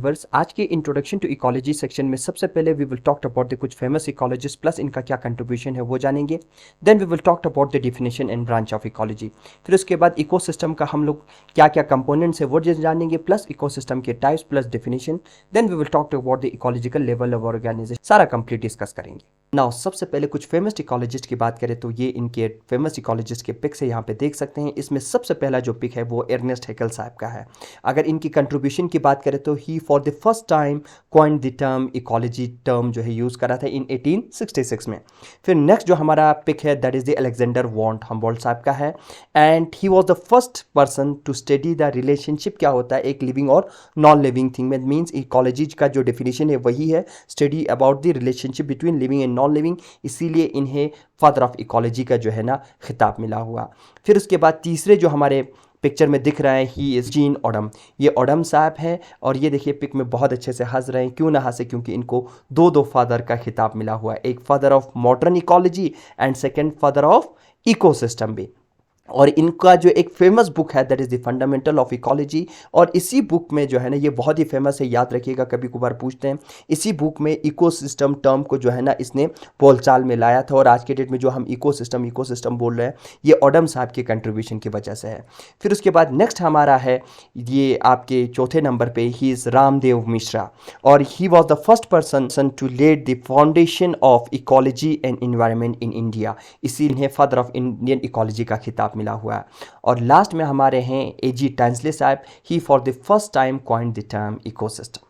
Verse आज के introduction to ecology section में सबसे पहले we will talk about the कुछ फेमस इकोलॉजिस्ट प्लस इनका क्या कंट्रीब्यूशन है वो जानेंगे। Then we will talk about the definition and branch of ecology. फिर उसके बाद इकोसिस्टम का हम लोग क्या क्या कंपोनेंट्स है वो जानेंगे, प्लस इकोसिस्टम के types plus definition. Then we will talk about the ecological level of organization, सारा कंप्लीट डिस्कस करेंगे। नाउ सबसे पहले कुछ फेमस इकोलॉजिस्ट की बात करें तो ये इनके फेमस इकोलॉजिस्ट के पिक्स है, यहाँ पे देख सकते हैं। इसमें सबसे पहला जो पिक है वो अर्नेस्ट हैकेल साहब का है। अगर इनकी कंट्रीब्यूशन की बात करें तो he for the first time coined the term ecology term जो है यूज़ करा था इन 1866 में। फिर नेक्स्ट जो हमारा पिक है that is the Alexander von Humboldt साहब का है, and he was the first person to study the relationship क्या होता है एक लिविंग और नॉन लिविंग थिंग में। मीन्स इकोलॉजी का जो डेफिनेशन है वही है study about the relationship between living and non living, इसीलिए इन्हें फादर ऑफ इकोलॉजी का जो है ना खिताब मिला हुआ। फिर उसके बाद तीसरे जो हमारे पिक्चर में दिख रहा है ही इज़ जीन ओडम, ये ओडम साहब हैं और ये देखिए पिक में बहुत अच्छे से हंस रहे हैं। क्यों ना हंसे, क्योंकि इनको दो फादर का खिताब मिला हुआ है, एक father of modern ecology and second father of ecosystem भी। और इनका जो एक फेमस बुक है that is the fundamental of ecology, और इसी बुक में जो है ना ये बहुत ही फेमस है, याद रखिएगा कभी कभार पूछते हैं। इसी बुक में इकोसिस्टम टर्म को जो है ना इसने बोलचाल में लाया था, और आज के डेट में जो हम इकोसिस्टम बोल रहे हैं ये ओडम साहब के कंट्रीब्यूशन की वजह से है। फिर उसके बाद नेक्स्ट हमारा है ये आपके चौथे नंबर पे ही इज़ रामदेव मिश्रा, और he was the first person to laid the foundation of ecology and environment in India, इसीलिए फादर ऑफ इंडियन इकोलॉजी का खिताब मिला हुआ है। और लास्ट में हमारे हैं एजी टैंसले साहब, he for the first time coined the term ecosystem.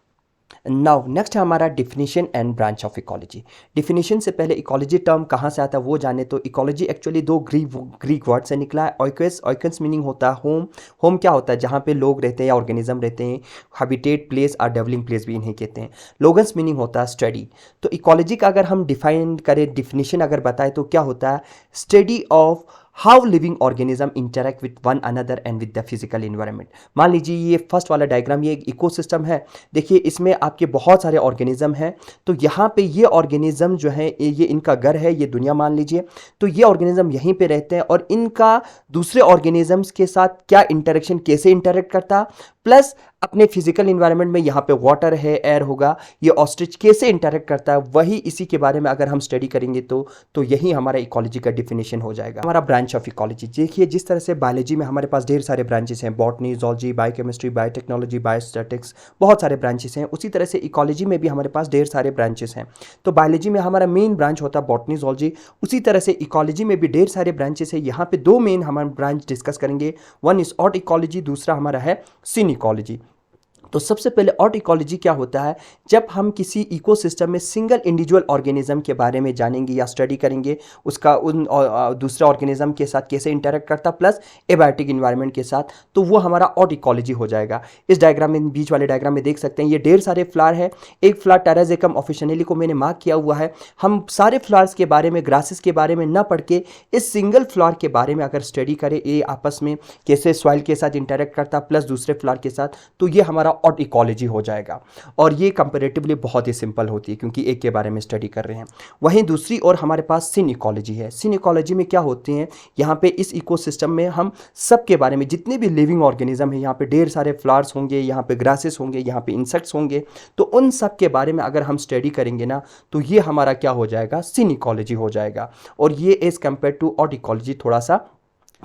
Now next है हमारा definition and branch of ecology. Definition से पहले इकोलॉजी टर्म कहाँ से आता है वो जाने तो इकोलॉजी एक्चुअली दो ग्रीक वर्ड से निकला है। ऑइकस मीनिंग होता है होम, होम क्या होता है जहाँ पे लोग रहते हैं या ऑर्गेनिज्म रहते हैं। हैबिटेट प्लेस और डेवलिंग प्लेस भी इन्हें कहते हैं। लोगन्स मीनिंग होता है स्टडी। तो इकोलॉजी का अगर हम डिफाइन करें, डिफिनीशन अगर बताएं तो क्या होता है, study of how living organism interact with one another and with the physical environment. मान लीजिए ये फर्स्ट वाला डायग्राम ये एक इकोसिस्टम है, देखिए इसमें आपके बहुत सारे ऑर्गेनिज्म हैं। तो यहाँ पे ये ऑर्गेनिज्म जो है ये इनका घर है, ये दुनिया मान लीजिए। तो ये ऑर्गेनिज्म यहीं पे रहते हैं और इनका दूसरे ऑर्गेनिजम्स के साथ क्या इंटरेक्शन, कैसे इंटरेक्ट करता, प्लस अपने फिजिकल इन्वायरमेंट में यहाँ पे वाटर है, एयर होगा, ये ऑस्ट्रिच कैसे इंटरेक्ट करता है, वही इसी के बारे में अगर हम स्टडी करेंगे तो यही हमारा इकोलॉजी का डिफिनेशन हो जाएगा। हमारा ब्रांच ऑफ इकोलॉजी देखिए, जिस तरह से बायोलॉजी में हमारे पास ढेर सारे ब्रांचेस हैं, botany, zoology, biochemistry, biotechnology, biostatics, बहुत सारे ब्रांचेस हैं। उसी तरह से इकोलॉजी में भी हमारे पास ढेर सारे ब्रांचेस हैं। तो बायोलॉजी में हमारा मेन ब्रांच होता है बॉटनी, जूलॉजी। उसी तरह से इकोलॉजी में भी ढेर सारे ब्रांचेस हैं। यहाँ पे दो मेन हमारे ब्रांच डिस्कस करेंगे, वन इज ऑट इकोलॉजी, दूसरा हमारा है सिन इकोलॉजी। तो सबसे पहले ऑट इकोलॉजी क्या होता है, जब हम किसी इकोसिस्टम में सिंगल इंडिविजुअल ऑर्गेनिज्म के बारे में जानेंगे या स्टडी करेंगे, उसका उन दूसरे ऑर्गेनिज्म के साथ कैसे इंटरेक्ट करता, प्लस एबायोटिक इन्वायरमेंट के साथ, तो वो हमारा ऑट इकोलॉजी हो जाएगा। इस डायग्राम में, बीच वाले डायग्राम में देख सकते हैं ये ढेर सारे फ्लावर है। एक फ्लावर टेराजेकम ऑफिशिनली को मैंने मार्क किया हुआ है। हम सारे फ्लावर्स के बारे में, ग्रासेस के बारे में ना पढ़ के इस सिंगल फ्लावर के बारे में अगर स्टडी करें, ये आपस में कैसे सॉइल के साथ इंटरेक्ट करता प्लस दूसरे फ्लावर के साथ, तो ये हमारा ऑट इकोलॉजी हो जाएगा। और ये कंपैरेटिवली बहुत ही सिंपल होती है क्योंकि एक के बारे में स्टडी कर रहे हैं। वहीं दूसरी ओर हमारे पास सिन इकोलॉजी है। सिन इकोलॉजी में क्या होते हैं, यहाँ पे इस इकोसिस्टम में हम सब के बारे में, जितने भी लिविंग ऑर्गेनिज्म है, यहाँ पे ढेर सारे फ्लावर्स होंगे, यहाँ पे ग्रासेस होंगे, यहाँ पे इंसेक्ट्स होंगे, तो उन सब के बारे में अगर हम स्टडी करेंगे ना तो ये हमारा क्या हो जाएगा, सिन इकोलॉजी हो जाएगा। और ये as compare to autecology थोड़ा सा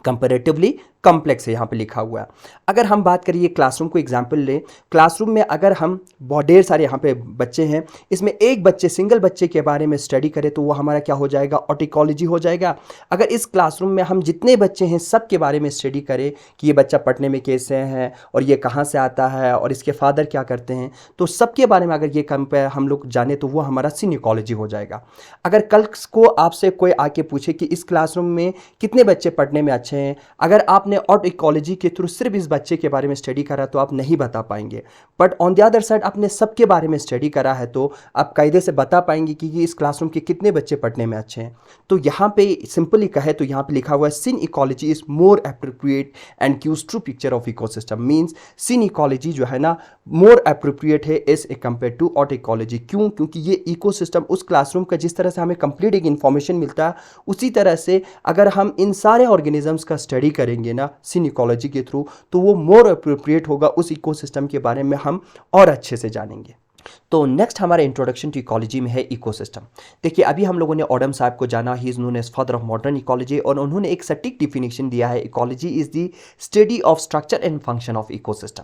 कंपैरेटिवली कॉम्प्लेक्स है, यहाँ पे लिखा हुआ है। अगर हम बात करिए क्लासरूम को एग्जाम्पल लें, क्लासरूम में अगर हम बहुत ढेर सारे यहाँ पे बच्चे हैं, इसमें एक बच्चे, सिंगल बच्चे के बारे में स्टडी करें तो वो हमारा क्या हो जाएगा, ऑट इकोलॉजी हो जाएगा। अगर इस क्लासरूम में हम जितने बच्चे हैं सब के बारे में स्टडी करें कि ये बच्चा पढ़ने में कैसे है और ये कहाँ से आता है और इसके फादर क्या करते हैं, तो सबके बारे में अगर ये कंपेयर हम लोग जाने तो वो हमारा सिन इकोलॉजी हो जाएगा। अगर कल को आपसे कोई आके पूछे कि इस क्लासरूम में कितने बच्चे पढ़ने में अच्छे हैं, अगर आपने ऑट इकोलॉजी के थ्रू सिर्फ इस बच्चे के बारे में स्टडी करा तो आप नहीं बता पाएंगे। But on the other side आपने सबके बारे में स्टडी करा है तो आप कायदे से बता पाएंगे कि इस क्लासरूम के कितने बच्चे पढ़ने में अच्छे हैं। तो यहाँ पे सिंपली कहे तो यहाँ पे लिखा हुआ है synecology is more appropriate and gives true picture of ecosystem. Means synecology जो है ना मोर अप्रोप्रिएट है as a compare to autecology. क्यों? क्योंकि ये इकोसिस्टम उस क्लासरूम का जिस तरह से हमें कंप्लीट एक इन्फॉर्मेशन मिलता है, उसी तरह से अगर हम इन सारे ऑर्गेनिजम्स का स्टडी करेंगे ना सिन इकोलॉजी के थ्रू, तो वो मोर अप्रोप्रिएट होगा, उस इकोसिस्टम के बारे में हम और अच्छे से जानेंगे। तो नेक्स्ट हमारा इंट्रोडक्शन टू इकोलॉजी में है इकोसिस्टम। देखिए अभी हम लोगों ने ओडम साहब को जाना, he is known as father of modern ecology, और उन्होंने एक सटीक डिफिनेशन दिया है, ecology is the study of structure and function of ecosystem.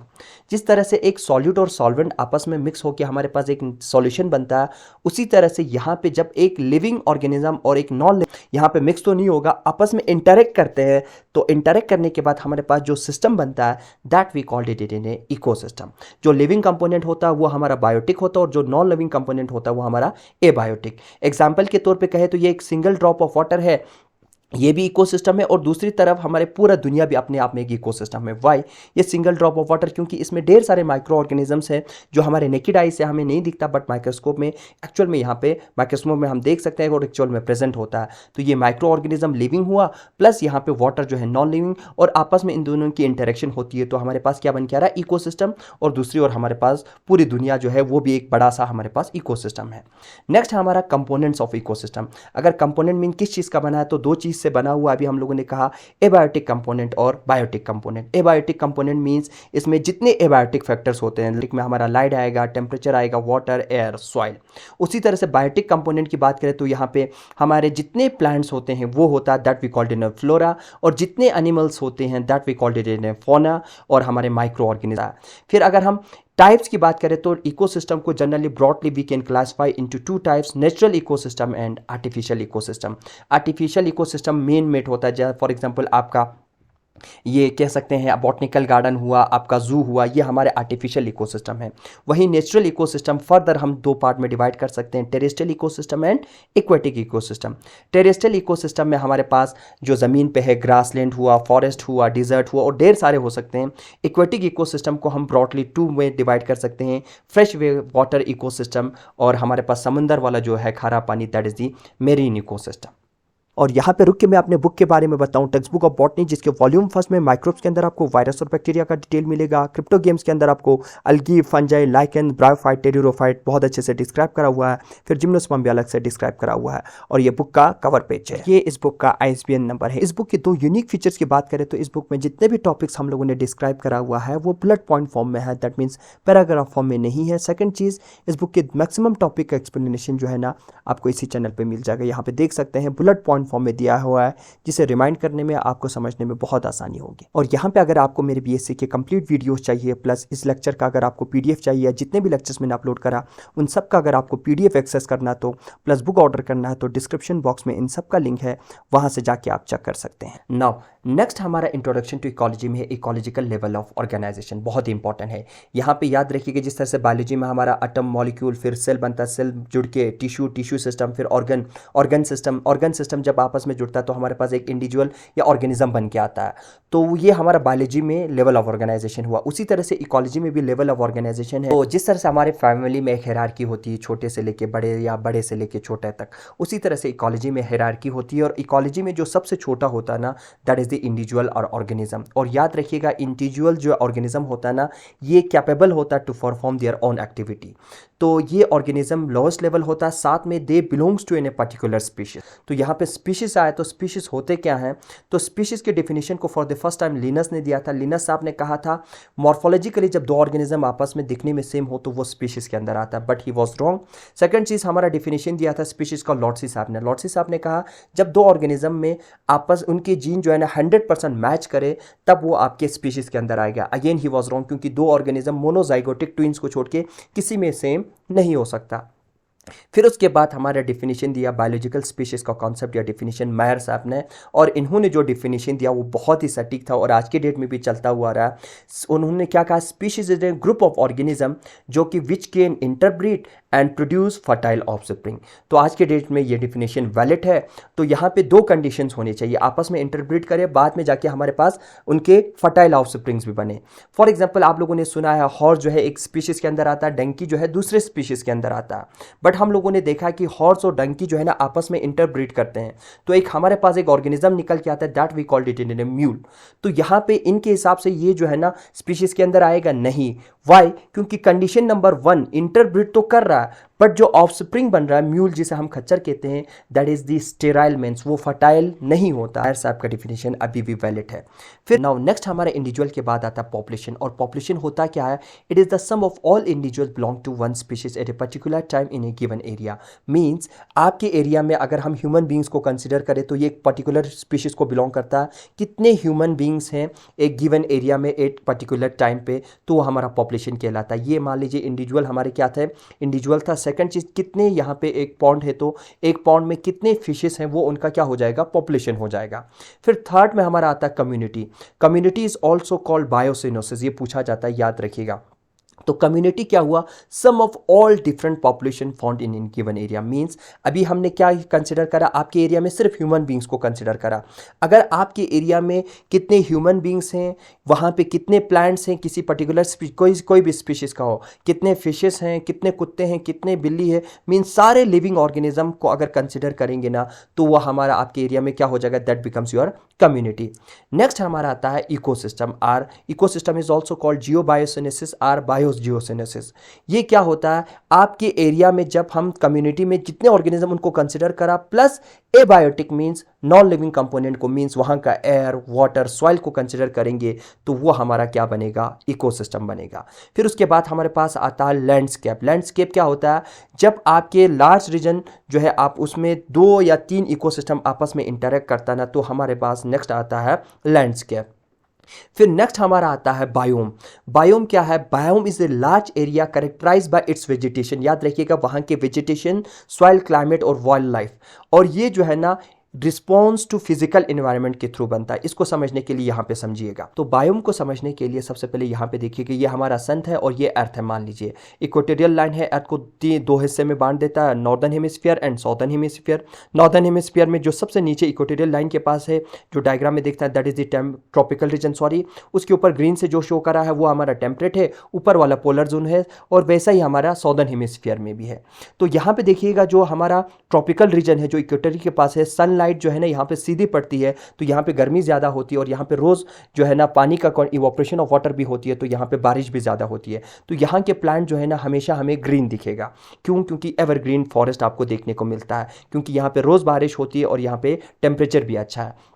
जिस तरह से एक सॉल्यूट और सॉल्वेंट आपस में मिक्स होकर हमारे पास एक सॉल्यूशन बनता है, उसी तरह से यहाँ पे जब एक लिविंग ऑर्गेनिज्म और एक नॉन लिविंग, यहाँ पे मिक्स तो नहीं होगा, आपस में इंटरेक्ट करते हैं, तो इंटरेक्ट करने के बाद हमारे पास जो सिस्टम बनता है that we called it in a ecosystem. जो लिविंग कंपोनेंट होता है वो हमारा बायोटिक होता है, और जो नॉन लिविंग कंपोनेंट होता है वो हमारा एबायोटिक। एग्जाम्पल के तौर पे कहे तो ये एक सिंगल ड्रॉप ऑफ वाटर है, ये भी इकोसिस्टम है, और दूसरी तरफ हमारे पूरा दुनिया भी अपने आप में एक इकोसिस्टम है। वाई? ये सिंगल ड्रॉप ऑफ वाटर क्योंकि इसमें ढेर सारे माइक्रो ऑर्गेनिजम्स हैं जो हमारे नेकेड आई से हमें नहीं दिखता, बट माइक्रोस्कोप में एक्चुअल में यहाँ पे माइक्रोस्कोप में हम देख सकते हैं और एक्चुअल में प्रेजेंट होता है। तो ये माइक्रो ऑर्गेनिज्म लिविंग हुआ, प्लस यहाँ पे वाटर जो है नॉन लिविंग, और आपस में इन दोनों की इंटरेक्शन होती है, तो हमारे पास क्या बन के आ रहा है? इकोसिस्टम। और दूसरी ओर हमारे पास पूरी दुनिया जो है वो भी एक बड़ा सा हमारे पास इकोसिस्टम है। नेक्स्ट हमारा कंपोनेंट्स ऑफ इकोसिस्टम। अगर कंपोनेंट मीन किस चीज़ का बना है, तो दो चीज़ से बना हुआ। अभी हम लोगों ने कहा एबायोटिक कंपोनेंट और biotic component. Abiotic component means इसमें जितने एबायोटिक फैक्टर्स होते हैं, में हमारा लाइट आएगा, टेम्परेचर आएगा, वाटर, एयर, सॉइल। उसी तरह से बायोटिक कंपोनेंट की बात करें तो यहाँ पे हमारे जितने प्लांट्स होते हैं वो होता है that we called in flora, और जितने एनिमल्स होते हैं that we called in fauna, और हमारे माइक्रो ऑर्गेनिज्म। फिर अगर हम टाइप्स की बात करें तो इकोसिस्टम को generally broadly we can classify into two types, natural ecosystem and artificial ecosystem. Artificial ecosystem man made होता है, जैसे फॉर एग्जांपल आपका ये कह सकते हैं बॉटनिकल गार्डन हुआ, आपका जू हुआ, ये हमारे आर्टिफिशियल इकोसिस्टम है। वहीं नेचुरल इकोसिस्टम फर्दर हम दो पार्ट में डिवाइड कर सकते हैं, terrestrial ecosystem and aquatic ecosystem. Terrestrial ecosystem में हमारे पास जो ज़मीन पे है, ग्रासलैंड हुआ, फॉरेस्ट हुआ, डिजर्ट हुआ, और ढेर सारे हो सकते हैं। एक्वेटिक इकोसिस्टम को हम ब्रॉडली टू में डिवाइड कर सकते हैं, फ्रेश वाटर इकोसिस्टम, और हमारे पास समंदर वाला जो है खारा पानी, that is the marine ecosystem. और यहाँ पे रुक के मैं अपने बुक के बारे में बताऊँ, टेक्स्ट बुक ऑफ बॉटनी, जिसके वॉल्यूम फर्स्ट में माइक्रोब्स के अंदर आपको वायरस और बैक्टीरिया का डिटेल मिलेगा। क्रिप्टो गेम्स के अंदर आपको अल्गी, फंजाई, लाइकेन, ब्रायोफाइट, टेरियोफाइट बहुत अच्छे से डिस्क्राइब करा हुआ है। फिर जिम्नोस्पर्म भी अलग से डिस्क्राइब करा हुआ है, और ये बुक का कवर पेज है। ये इस बुक का ISBN नंबर है। इस बुक के दो यूनिक फीचर्स की बात करें तो इस बुक में जितने भी टॉपिक्स हम लोगों ने डिस्क्राइब करा हुआ है वो बुलेट पॉइंट फॉर्म में है, दैट मीन्स पैराग्राफ फॉर्म में नहीं है। सेकंड चीज़, इस बुक के मैक्सिमम टॉपिक का एक्सप्लेनेशन जो है ना आपको इसी चैनल पे मिल जाएगा। यहाँ पे देख सकते हैं बुलेट पॉइंट फॉर्म में दिया हुआ है, जिसे रिमाइंड करने में, आपको समझने में बहुत आसानी होगी। और यहाँ पे अगर आपको मेरे BSc के कंप्लीट वीडियोस चाहिए, प्लस इस लेक्चर का अगर आपको PDF चाहिए, जितने भी लेक्चर्स मैंने अपलोड करा उन सब का अगर आपको PDF एक्सेस करना तो प्लस बुक ऑर्डर करना है, तो डिस्क्रिप्शन बॉक्स में इन सब का लिंक है, वहाँ से जाके आप चेक कर सकते हैं। नाउ नेक्स्ट हमारा इंट्रोडक्शन टू इकोलॉजी में है इकोलॉजिकल लेवल ऑफ ऑर्गेनाइजेशन। बहुत ही इंपॉर्टेंट है। यहाँ पे याद रखिएगा जिस तरह से बायोलॉजी में हमारा एटम, मॉलिक्यूल, फिर सेल बनता है, सेल जुड़ के टिश्यू सिस्टम, फिर ऑर्गन सिस्टम जब आपस में जुड़ता है तो हमारे पास एक इंडिविजुअल या ऑर्गेनिज्म बन के आता है। तो ये हमारा बायोलॉजी में लेवल ऑफ ऑर्गेनाइजेशन हुआ। उसी तरह से इकोलॉजी में भी लेवल ऑफ ऑर्गेनाइजेशन है। तो जिस तरह से हमारे फैमिली में एक हायरार्की होती है, छोटे से लेके बड़े या बड़े से लेके छोटे तक, उसी तरह से इकोलॉजी में हायरार्की होती है। और इकोलॉजी में जो सबसे छोटा होता है ना दैट इज द इंडिविजुअल और ऑर्गेनिज्म। और याद रखिएगा इंडिविजुअल जो ऑर्गेनिज्म होता है ना, ये कैपेबल होता है to perform their own activity. तो ये ऑर्गेनिज्म लोएस्ट लेवल होता है, साथ में they belongs to an a particular species. तो यहाँ पे स्पीशीज आए तो स्पीशीज होते क्या हैं, तो स्पीशीज के डेफिनेशन को for the first time Linus ने दिया था। लिनस साहब ने कहा था मॉर्फोलॉजिकली जब दो ऑर्गेनिज्म आपस में दिखने में सेम हो तो वो स्पीशीज के अंदर आता है, but he was wrong. Second चीज हमारा डेफिनेशन दिया था स्पीशीज का लॉर्डसी साहब ने। लॉर्डसी साहब ने कहा जब दो ऑर्गेनिज्म में आपस उनके जीन जो है ना 100% मैच करे तब वो आपके स्पीशीज के अंदर आएगा। अगेन ही वॉज रॉन्ग, क्योंकि दो ऑर्गेनिज्म मोनोजाइगोटिक ट्विंस को छोड़ के किसी में सेम नहीं हो सकता। फिर उसके बाद हमारा डिफिनीशन दिया बायोलॉजिकल स्पीशीज का कॉन्सेप्ट या डिफिनीशन मायर साहब ने, और इन्होंने जो डिफिनीशन दिया वो बहुत ही सटीक था और आज के डेट में भी चलता हुआ रहा। उन्होंने क्या कहा, species is a group of organism जो कि which can interbreed and produce fertile offspring. तो आज के डेट में ये डिफिनेशन वैलिड है। तो यहाँ पे दो कंडीशंस होनी चाहिए, आपस में इंटरब्रीड करें, बाद में जाके हमारे पास उनके फर्टाइल ऑफस्प्रिंग्स भी बने। फॉर एग्जाम्पल आप लोगों ने सुना है हॉर्स जो है एक स्पीशीज के अंदर आता है, डंकी जो है दूसरे स्पीशीज के अंदर आता है, बट हम लोगों ने देखा कि हॉर्स और डंकी जो है ना आपस में इंटरब्रीड करते हैं, तो एक हमारे पास एक ऑर्गेनिज्म निकल के आता है that we called it in a mule. तो यहाँ पे इनके हिसाब से ये जो है ना स्पीशीज के अंदर आएगा नहीं। वाई? क्योंकि कंडीशन नंबर 1 इंटरब्रीड तो कर रहा है, बट जो ऑफस्प्रिंग बन रहा है म्यूल जिसे हम खच्चर कहते हैं, that is the sterile means वो फर्टाइल नहीं होता है। साहब का डिफिनेशन अभी भी वैलिड है। फिर नाउ नेक्स्ट हमारे इंडिविजुअल के बाद आता है पॉपुलेशन। और पॉपुलेशन होता क्या है? It is the sum of all individual belong to one species at a particular time in a given area. Means आपके एरिया में अगर हम ह्यूमन बींग्स को कंसिडर करें तो ये एक पर्टिकुलर स्पीशीज को बिलोंग करता है। कितने ह्यूमन बींग्स हैं एक गिवन एरिया में एक पर्टिकुलर टाइम पे, तो वो हमारा पॉपुलेशन कहलाता है। ये मान लीजिए इंडिविजुअल हमारे क्या थे, इंडिविजुअल था। सेकंड चीज कितने यहाँ पे एक पॉन्ड है, तो एक पॉन्ड में कितने फिशेस हैं वो उनका क्या हो जाएगा, पॉपुलेशन हो जाएगा। फिर थर्ड में हमारा आता है community. Community is also called biocoenosis, ये पूछा जाता है, याद रखिएगा। तो कम्युनिटी क्या हुआ, sum of all different population found in given area. Means अभी हमने क्या कंसिडर करा, आपके एरिया में सिर्फ ह्यूमन बींग्स को कंसिडर करा। अगर आपके एरिया में कितने ह्यूमन बींग्स हैं, वहाँ पे कितने प्लांट्स हैं, किसी पर्टिकुलर कोई भी स्पीशीज का हो, कितने फिशेस हैं, कितने कुत्ते हैं, कितने बिल्ली है, मीन्स सारे लिविंग ऑर्गेनिज्म को अगर कंसिडर करेंगे ना, तो वह हमारा आपके एरिया में क्या हो जाएगा, that becomes your community. Next हमारा आता है ecosystem. Or ecosystem is also called geobiocoenosis or biogeocoenosis. ये क्या होता है, आपके एरिया में जब हम कम्युनिटी में जितने ऑर्गेनिज्म उनको कंसिडर करा, plus abiotic means non living component को, मींस वहां का एयर, वाटर, सॉइल को कंसिडर करेंगे, तो वो हमारा क्या बनेगा, इकोसिस्टम बनेगा। फिर उसके बाद हमारे पास आता है लैंडस्केप। लैंडस्केप क्या होता है, जब आपके लार्ज रीजन जो है आप उसमें 2 या 3 इकोसिस्टम आपस में इंटरेक्ट करता ना, तो हमारे पास नेक्स्ट आता है लैंडस्केप। फिर नेक्स्ट हमारा आता है बायोम। बायोम क्या है, biome is a large area characterize by its vegetation. याद रखिएगा वहां के वेजिटेशन, सॉइल, क्लाइमेट और वाइल्ड लाइफ। और ये जो है ना रिस्पॉन्स टू फिजिकल एनवायरनमेंट के थ्रू बनता है। इसको समझने के लिए यहाँ पे समझिएगा। तो बायोम को समझने के लिए सबसे पहले यहाँ पे देखिए कि ये हमारा सन है और ये अर्थ है। मान लीजिए इक्वेटोरियल लाइन है, अर्थ को 2 हिस्से में बांट देता है, northern hemisphere and southern hemisphere. Northern hemisphere में जो सबसे नीचे इक्वेटोरियल लाइन के पास है, जो डायग्राम में देखता है, that is the tropical region, sorry, उसके ऊपर ग्रीन से जो शो करा है वो हमारा टेम्परेट है, ऊपर वाला पोलर जोन है, और वैसा ही हमारा साउदर्न हेमिस्फीयर में भी है। तो यहाँ पे देखिएगा जो हमारा ट्रॉपिकल रीजन है, जो इक्वेटर के पास है, सनलाइट जो है ना यहाँ पे सीधी पड़ती है, तो यहाँ पे गर्मी ज़्यादा होती है, और यहाँ पे रोज़ जो है ना पानी का इवोपरेशन ऑफ वाटर भी होती है, तो यहाँ पे बारिश भी ज़्यादा होती है। तो यहाँ के प्लांट जो है ना हमेशा हमें ग्रीन दिखेगा। क्यों? क्योंकि एवरग्रीन फॉरेस्ट आपको देखने को मिलता है, क्योंकि यहाँ पे रोज़ बारिश होती है और यहाँ पे टेम्परेचर भी अच्छा है।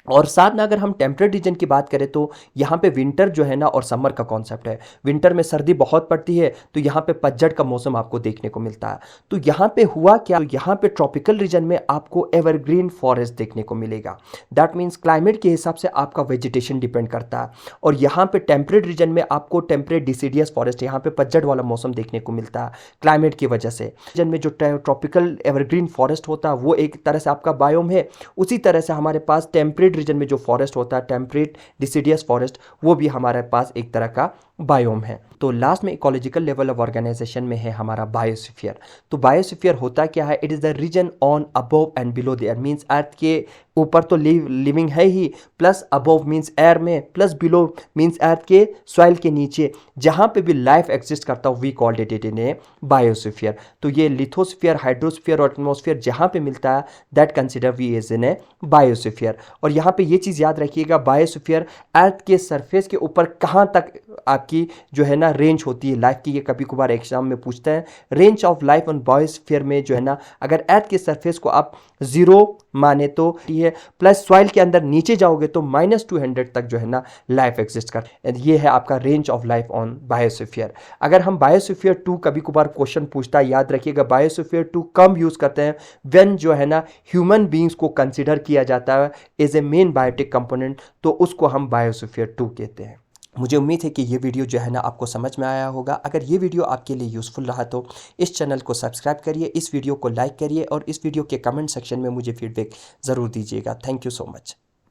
और साथ में अगर हम टेम्परेट रीजन की बात करें तो यहाँ पे विंटर जो है ना और समर का कॉन्सेप्ट है। विंटर में सर्दी बहुत पड़ती है, तो यहाँ पे पतझड़ का मौसम आपको देखने को मिलता है। तो यहाँ पे हुआ क्या, तो यहाँ पे ट्रॉपिकल रीजन में आपको एवरग्रीन फॉरेस्ट देखने को मिलेगा। दैट मीन्स क्लाइमेट के हिसाब से आपका वेजिटेशन डिपेंड करता है। और यहाँ पे टेम्परेट रीजन में आपको टेम्परेट डिसीडियस फॉरेस्ट, यहाँ पे पतझड़ वाला मौसम देखने को मिलता है क्लाइमेट की वजह से। रीजन में जो ट्रॉपिकल एवरग्रीन फॉरेस्ट होता है वो एक तरह से आपका बायोम है। उसी तरह से हमारे पास टेम्परेट रीजन में जो फॉरेस्ट होता है, टेम्परेट डिसीडियस फॉरेस्ट, वो भी हमारे पास एक तरह का बायोम है। तो लास्ट में इकोलॉजिकल लेवल ऑफ ऑर्गेनाइजेशन में है हमारा बायोस्फीयर। तो बायोस्फीयर होता क्या है, it is the region on above and below the air. Means earth के ऊपर तो लिविंग है ही, प्लस अबव मींस एयर में, प्लस बिलो मींस अर्थ के सॉइल के नीचे जहां पे भी लाइफ एग्जिस्ट करता हो, we called it in a biosphere. तो ये लिथोस्फीयर, हाइड्रोस्फीयर और एटमॉस्फेयर जहां पे मिलता है, that consider we is in a biosphere. और यहाँ पे ये चीज़ याद रखिएगा, बायोस्फीयर अर्थ के सरफेस के ऊपर कहाँ तक आपकी जो है ना रेंज होती है लाइफ की। ये कभी कभार एग्जाम में पूछते हैं, range of life on biosphere में जो है ना, अगर अर्थ के सरफेस को आप 0 माने तो ये है, प्लस सॉइल के अंदर नीचे जाओगे तो -200 तक जो है ना लाइफ एग्जिस्ट कर। ये है आपका range of life on biosphere. अगर हम बायोस्फीयर 2 कभी कभार क्वेश्चन पूछता है, याद रखिएगा बायोस्फीयर 2 कम यूज करते हैं व्हेन जो है ना ह्यूमन बींग्स को कंसिडर किया जाता है as a main biotic component, तो उसको हम बायोस्फीयर 2 कहते हैं। मुझे उम्मीद है कि ये वीडियो जो है ना आपको समझ में आया होगा। अगर ये वीडियो आपके लिए यूज़फुल रहा तो इस चैनल को सब्सक्राइब करिए, इस वीडियो को लाइक करिए और इस वीडियो के कमेंट सेक्शन में मुझे फीडबैक ज़रूर दीजिएगा। Thank you so much.